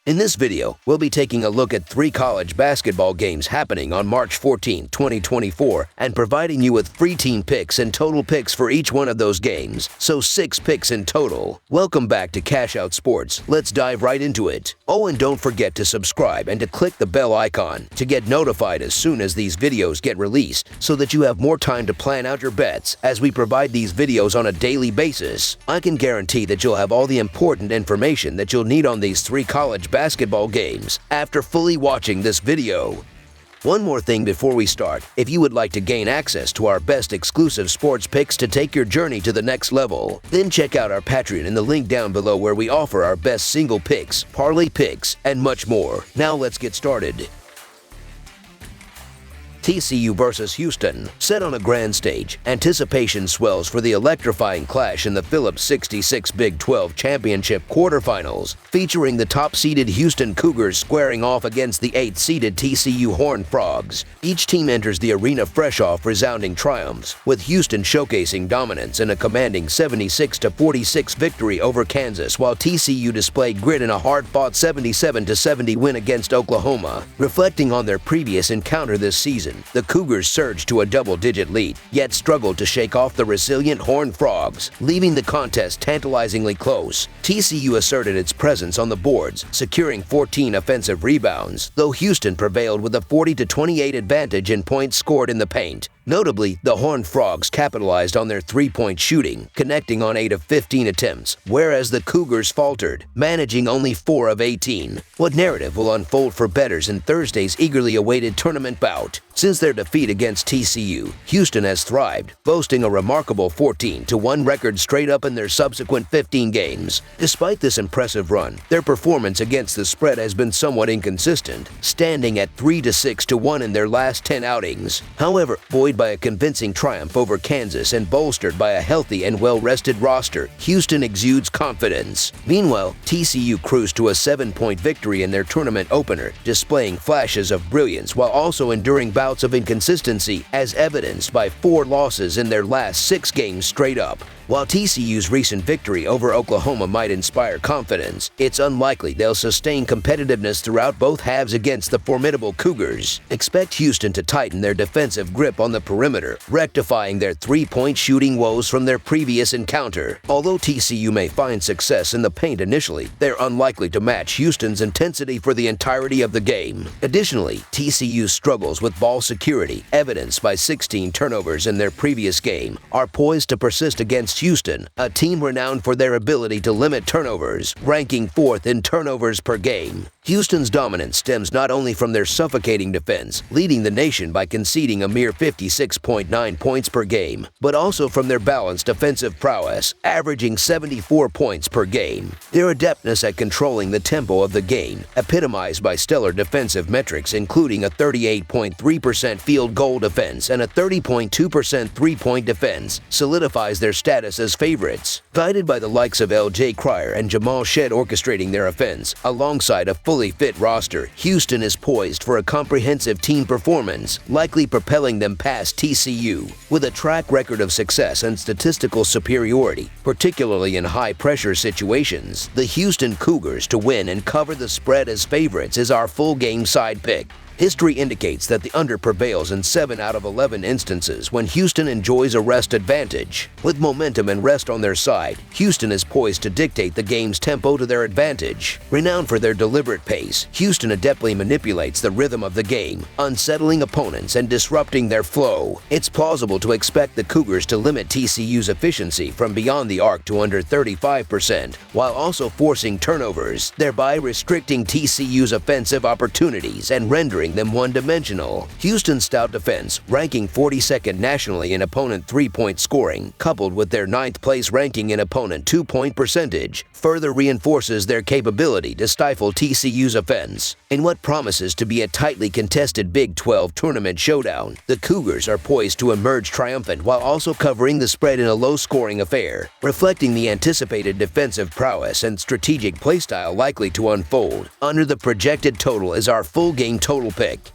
In this video, we'll be taking a look at 3 college basketball games happening on March 14, 2024, and providing you with free team picks and total picks for each one of those games, so 6 picks in total. Welcome back to Cash Out Sports. Let's dive right into it. Oh, and don't forget to subscribe and to click the bell icon to get notified as soon as these videos get released, so that you have more time to plan out your bets as we provide these videos on a daily basis. I can guarantee that you'll have all the important information that you'll need on these 3 college basketball games after fully watching this video. One more thing before we start: if you would like to gain access to our best exclusive sports picks to take your journey to the next level, then check out our Patreon in the link down below, where we offer our best single picks, parlay picks, and much more. Now let's get started. TCU versus Houston. Set on a grand stage, anticipation swells for the electrifying clash in the Phillips 66 Big 12 Championship quarterfinals, featuring the top-seeded Houston Cougars squaring off against the 8th-seeded TCU Horned Frogs. Each team enters the arena fresh off resounding triumphs, with Houston showcasing dominance in a commanding 76-46 victory over Kansas, while TCU displayed grit in a hard-fought 77-70 win against Oklahoma. Reflecting on their previous encounter this season, the Cougars surged to a double-digit lead, yet struggled to shake off the resilient Horned Frogs, leaving the contest tantalizingly close. TCU asserted its presence on the boards, securing 14 offensive rebounds, though Houston prevailed with a 40-28 advantage in points scored in the paint. Notably, the Horned Frogs capitalized on their three-point shooting, connecting on 8 of 15 attempts, whereas the Cougars faltered, managing only 4 of 18. What narrative will unfold for bettors in Thursday's eagerly awaited tournament bout? Since their defeat against TCU, Houston has thrived, boasting a remarkable 14-1 record straight up in their subsequent 15 games. Despite this impressive run, their performance against the spread has been somewhat inconsistent, standing at 3-6-1 in their last 10 outings. However, buoyed by a convincing triumph over Kansas and bolstered by a healthy and well-rested roster, Houston exudes confidence. Meanwhile, TCU cruised to a 7-point victory in their tournament opener, displaying flashes of brilliance while also enduring bouts of inconsistency, as evidenced by 4 losses in their last 6 games straight up. While TCU's recent victory over Oklahoma might inspire confidence, it's unlikely they'll sustain competitiveness throughout both halves against the formidable Cougars. Expect Houston to tighten their defensive grip on the perimeter, rectifying their 3-point shooting woes from their previous encounter. Although TCU may find success in the paint initially, they're unlikely to match Houston's intensity for the entirety of the game. Additionally, TCU's struggles with ball security, evidenced by 16 turnovers in their previous game, are poised to persist against Houston, a team renowned for their ability to limit turnovers, ranking 4th in turnovers per game. Houston's dominance stems not only from their suffocating defense, leading the nation by conceding a mere 56.9 points per game, but also from their balanced offensive prowess, averaging 74 points per game. Their adeptness at controlling the tempo of the game, epitomized by stellar defensive metrics including a 38.3% field goal defense and a 30.2% three-point defense, solidifies their status as favorites. Guided by the likes of L.J. Cryer and Jamal Shead orchestrating their offense, alongside a fully fit roster, Houston is poised for a comprehensive team performance, likely propelling them past TCU. With a track record of success and statistical superiority, particularly in high-pressure situations, the Houston Cougars to win and cover the spread as favorites is our full game side pick. History indicates that the under prevails in 7 out of 11 instances when Houston enjoys a rest advantage. With momentum and rest on their side, Houston is poised to dictate the game's tempo to their advantage. Renowned for their deliberate pace, Houston adeptly manipulates the rhythm of the game, unsettling opponents and disrupting their flow. It's plausible to expect the Cougars to limit TCU's efficiency from beyond the arc to under 35%, while also forcing turnovers, thereby restricting TCU's offensive opportunities and rendering them one-dimensional. Houston's stout defense, ranking 42nd nationally in opponent three-point scoring, coupled with their 9th place ranking in opponent two-point percentage, further reinforces their capability to stifle TCU's offense. In what promises to be a tightly contested Big 12 tournament showdown, the Cougars are poised to emerge triumphant while also covering the spread in a low-scoring affair, reflecting the anticipated defensive prowess and strategic playstyle likely to unfold. Under the projected total is our full game total pick.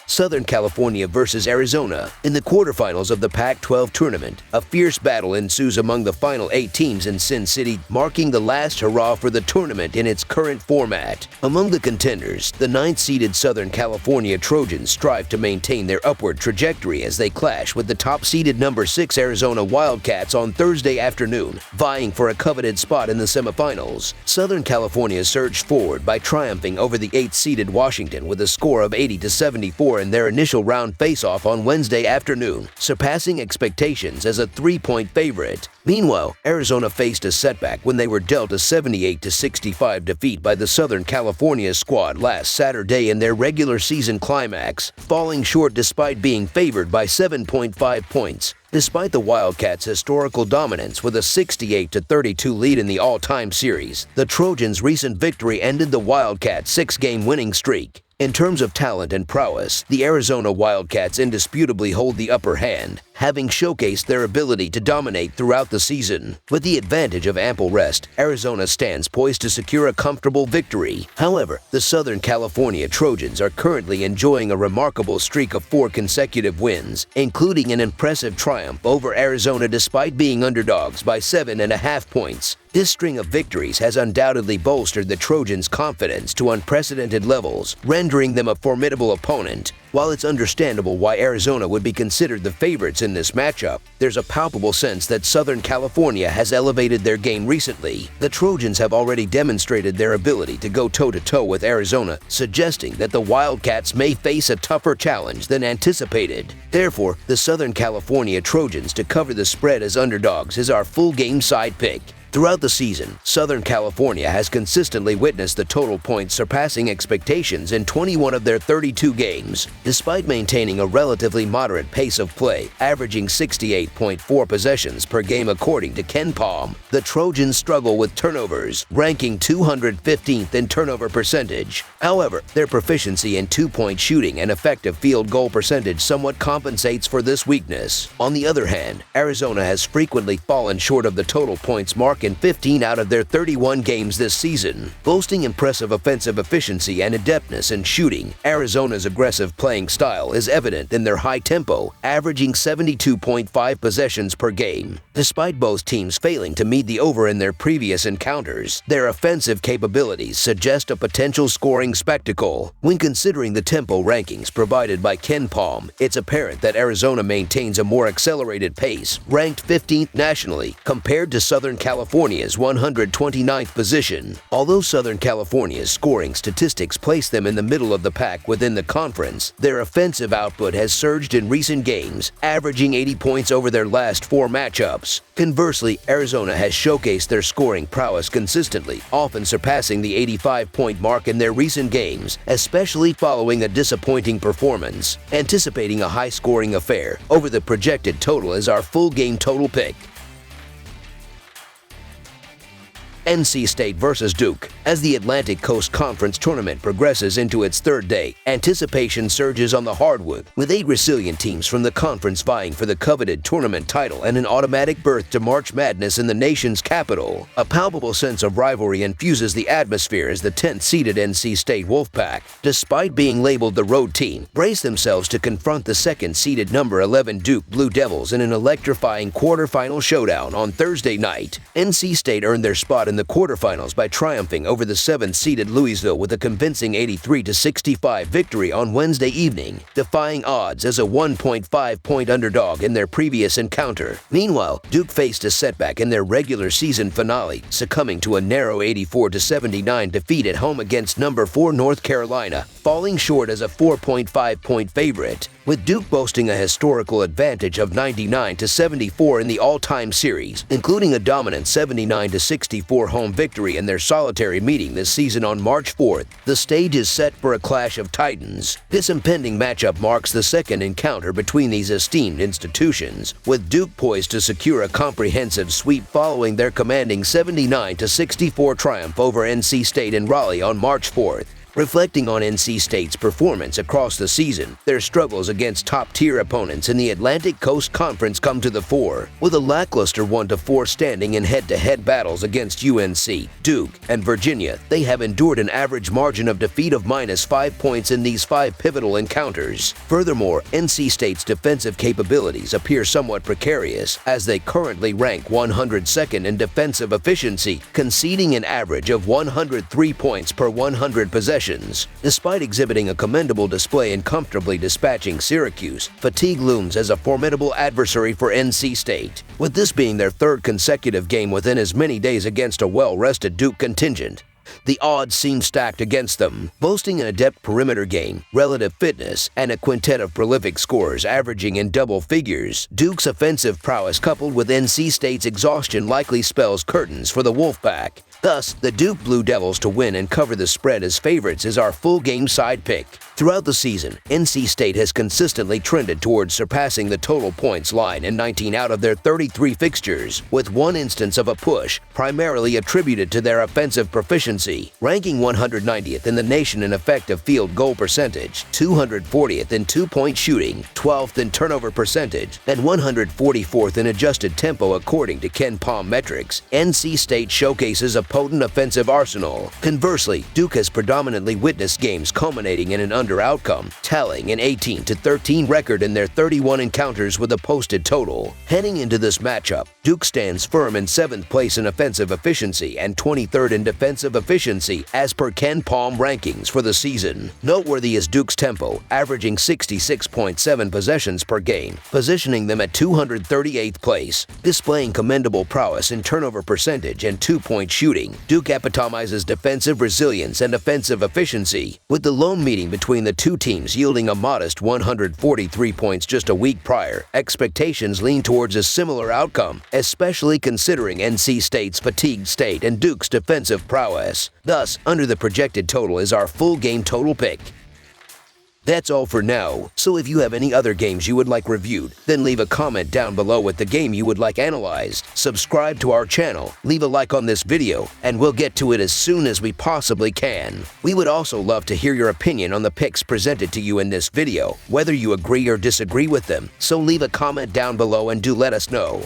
Southern California versus Arizona. In the quarterfinals of the Pac-12 tournament, a fierce battle ensues among the final 8 teams in Sin City, marking the last hurrah for the tournament in its current format. Among the contenders, the 9th-seeded Southern California Trojans strive to maintain their upward trajectory as they clash with the top-seeded number 6 Arizona Wildcats on Thursday afternoon, vying for a coveted spot in the semifinals. Southern California surged forward by triumphing over the 8th-seeded Washington with a score of 80-74 in their initial round face-off on Wednesday afternoon, surpassing expectations as a 3-point favorite. Meanwhile, Arizona faced a setback when they were dealt a 78-65 defeat by the Southern California squad last Saturday in their regular season climax, falling short despite being favored by 7.5 points. Despite the Wildcats' historical dominance with a 68-32 lead in the all-time series, the Trojans' recent victory ended the Wildcats' 6-game winning streak. In terms of talent and prowess, the Arizona Wildcats indisputably hold the upper hand, having showcased their ability to dominate throughout the season. With the advantage of ample rest, Arizona stands poised to secure a comfortable victory. However, the Southern California Trojans are currently enjoying a remarkable streak of 4 consecutive wins, including an impressive triumph over Arizona despite being underdogs by 7.5 points. This string of victories has undoubtedly bolstered the Trojans' confidence to unprecedented levels, rendering them a formidable opponent. While it's understandable why Arizona would be considered the favorites in this matchup, there's a palpable sense that Southern California has elevated their game recently. The Trojans have already demonstrated their ability to go toe-to-toe with Arizona, suggesting that the Wildcats may face a tougher challenge than anticipated. Therefore, the Southern California Trojans to cover the spread as underdogs is our full game side pick. Throughout the season, Southern California has consistently witnessed the total points surpassing expectations in 21 of their 32 games, despite maintaining a relatively moderate pace of play, averaging 68.4 possessions per game according to KenPom. The Trojans struggle with turnovers, ranking 215th in turnover percentage. However, their proficiency in 2-point shooting and effective field goal percentage somewhat compensates for this weakness. On the other hand, Arizona has frequently fallen short of the total points mark in 15 out of their 31 games this season. Boasting impressive offensive efficiency and adeptness in shooting, Arizona's aggressive playing style is evident in their high tempo, averaging 72.5 possessions per game. Despite both teams failing to meet the over in their previous encounters, their offensive capabilities suggest a potential scoring spectacle. When considering the tempo rankings provided by KenPom, it's apparent that Arizona maintains a more accelerated pace, ranked 15th nationally, compared to Southern California's 129th position. Although Southern California's scoring statistics place them in the middle of the pack within the conference, their offensive output has surged in recent games, averaging 80 points over their last 4 matchups. Conversely, Arizona has showcased their scoring prowess consistently, often surpassing the 85-point mark in their recent games, especially following a disappointing performance. Anticipating a high-scoring affair, over the projected total is our full game total pick. NC State versus Duke. As the Atlantic Coast Conference tournament progresses into its 3rd day, anticipation surges on the hardwood, with 8 resilient teams from the conference vying for the coveted tournament title and an automatic berth to March Madness in the nation's capital. A palpable sense of rivalry infuses the atmosphere as the 10th-seeded NC State Wolfpack, despite being labeled the road team, brace themselves to confront the 2nd-seeded number 11 Duke Blue Devils in an electrifying quarterfinal showdown on Thursday night. NC State earned their spot in the quarterfinals by triumphing over the 7th-seeded Louisville with a convincing 83-65 victory on Wednesday evening, defying odds as a 1.5-point underdog in their previous encounter. Meanwhile, Duke faced a setback in their regular season finale, succumbing to a narrow 84-79 defeat at home against number 4 North Carolina, falling short as a 4.5-point favorite. With Duke boasting a historical advantage of 99-74 in the all-time series, including a dominant 79-64 home victory in their solitary meeting this season on March 4th, the stage is set for a clash of titans. This impending matchup marks the 2nd encounter between these esteemed institutions, with Duke poised to secure a comprehensive sweep following their commanding 79-64 triumph over NC State in Raleigh on March 4th. Reflecting on NC State's performance across the season, their struggles against top-tier opponents in the Atlantic Coast Conference come to the fore. With a lackluster 1-4 standing in head-to-head battles against UNC, Duke, and Virginia, they have endured an average margin of defeat of -5 points in these 5 pivotal encounters. Furthermore, NC State's defensive capabilities appear somewhat precarious, as they currently rank 102nd in defensive efficiency, conceding an average of 103 points per 100 possessions. Despite exhibiting a commendable display in comfortably dispatching Syracuse, fatigue looms as a formidable adversary for NC State, with this being their 3rd consecutive game within as many days against a well-rested Duke contingent. The odds seem stacked against them. Boasting an adept perimeter game, relative fitness, and a quintet of prolific scorers averaging in double figures, Duke's offensive prowess coupled with NC State's exhaustion likely spells curtains for the Wolfpack. Thus, the Duke Blue Devils to win and cover the spread as favorites is our full game side pick. Throughout the season, NC State has consistently trended towards surpassing the total points line in 19 out of their 33 fixtures, with one instance of a push primarily attributed to their offensive proficiency, ranking 190th in the nation in effective field goal percentage, 240th in two-point shooting, 12th in turnover percentage, and 144th in adjusted tempo according to Ken Palm metrics. NC State showcases a potent offensive arsenal. Conversely, Duke has predominantly witnessed games culminating in an under outcome, tallying an 18-13 record in their 31 encounters with a posted total. Heading into this matchup, Duke stands firm in 7th place in offensive efficiency and 23rd in defensive efficiency as per Ken Palm rankings for the season. Noteworthy is Duke's tempo, averaging 66.7 possessions per game, positioning them at 238th place. Displaying commendable prowess in turnover percentage and two-point shooting, Duke epitomizes defensive resilience and offensive efficiency, with the lone meeting between the two teams yielding a modest 143 points just a week prior. Expectations lean towards a similar outcome, especially considering NC State's fatigued state and Duke's defensive prowess. Thus, under the projected total is our full game total pick. That's all for now, so if you have any other games you would like reviewed, then leave a comment down below with the game you would like analyzed. Subscribe to our channel, leave a like on this video, and we'll get to it as soon as we possibly can. We would also love to hear your opinion on the picks presented to you in this video, whether you agree or disagree with them, so leave a comment down below and do let us know.